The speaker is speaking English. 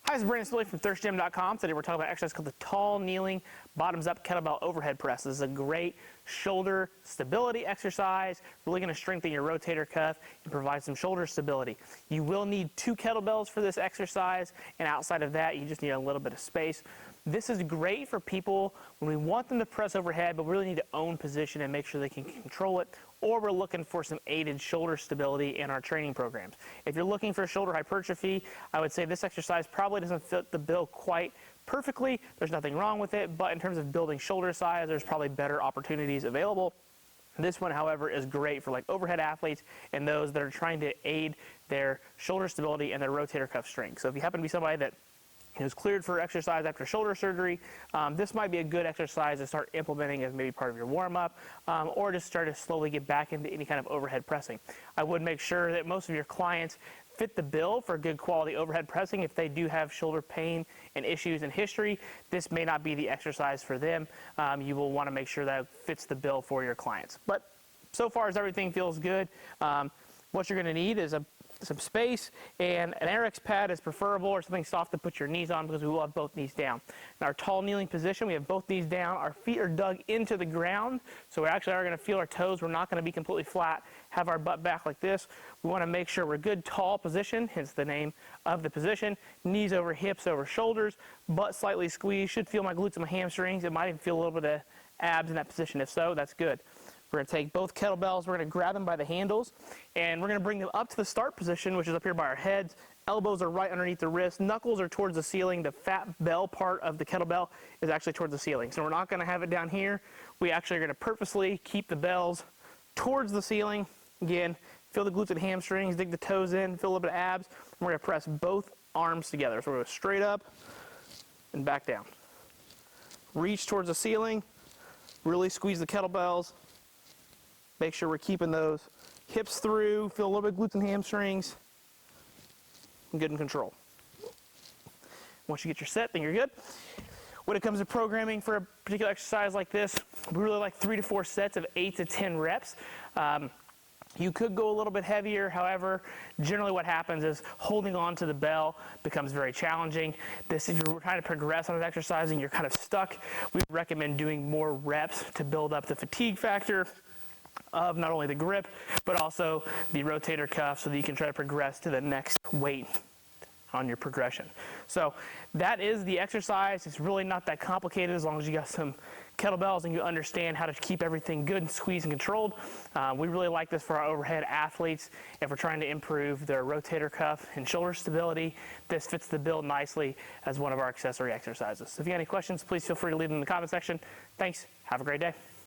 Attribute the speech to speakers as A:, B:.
A: Hi, this is Brandon Stilley from thirstgym.com. Today we're talking about an exercise called the tall kneeling bottoms up kettlebell overhead press. This is a great shoulder stability exercise, really going to strengthen your rotator cuff and provide some shoulder stability. You will need 2 kettlebells for this exercise, and outside of that you just need a little bit of space. This is great for people when we want them to press overhead, but we really need to own position and make sure they can control it, or we're looking for some aided shoulder stability in our training programs. If you're looking for shoulder hypertrophy, I would say this exercise probably doesn't fit the bill quite perfectly. There's nothing wrong with it, but in terms of building shoulder size, there's probably better opportunities available. This one, however, is great for like overhead athletes and those that are trying to aid their shoulder stability and their rotator cuff strength. So if you happen to be somebody that is cleared for exercise after shoulder surgery, this might be a good exercise to start implementing as maybe part of your warm-up, or just start to slowly get back into any kind of overhead pressing. I would make sure that most of your clients fit the bill for good quality overhead pressing. If they do have shoulder pain and issues in history, this may not be the exercise for them. You will want to make sure that it fits the bill for your clients. But so far as everything feels good, what you're going to need is some space, and an RX pad is preferable, or something soft to put your knees on, because we will have both knees down. In our tall kneeling position, we have both knees down, our feet are dug into the ground, so we actually are going to feel our toes. We're not going to be completely flat, have our butt back like this. We want to make sure we're good tall position, hence the name of the position. Knees over hips over shoulders, butt slightly squeezed, should feel my glutes and my hamstrings. It might even feel a little bit of abs in that position. If so, that's good. We're going to take both kettlebells, we're going to grab them by the handles, and we're going to bring them up to the start position, which is up here by our heads. Elbows are right underneath the wrists, knuckles are towards the ceiling. The fat bell part of the kettlebell is actually towards the ceiling. So we're not going to have it down here. We actually are going to purposely keep the bells towards the ceiling. Again, feel the glutes and hamstrings, dig the toes in, feel a little bit of abs. And we're going to press both arms together. So we're going to go straight up and back down. Reach towards the ceiling, really squeeze the kettlebells. Make sure we're keeping those hips through, feel a little bit of glutes and hamstrings, and good in control. Once you get your set, then you're good. When it comes to programming for a particular exercise like this, we really like 3 to 4 sets of 8 to 10 reps. You could go a little bit heavier, however, generally what happens is holding on to the bell becomes very challenging. If you're trying to progress on an exercise and you're kind of stuck, we recommend doing more reps to build up the fatigue factor of not only the grip, but also the rotator cuff, so that you can try to progress to the next weight on your progression. So that is the exercise. It's really not that complicated as long as you got some kettlebells and you understand how to keep everything good and squeezed and controlled. We really like this for our overhead athletes. If we're trying to improve their rotator cuff and shoulder stability, this fits the bill nicely as one of our accessory exercises. So if you have any questions, please feel free to leave them in the comment section. Thanks. Have a great day.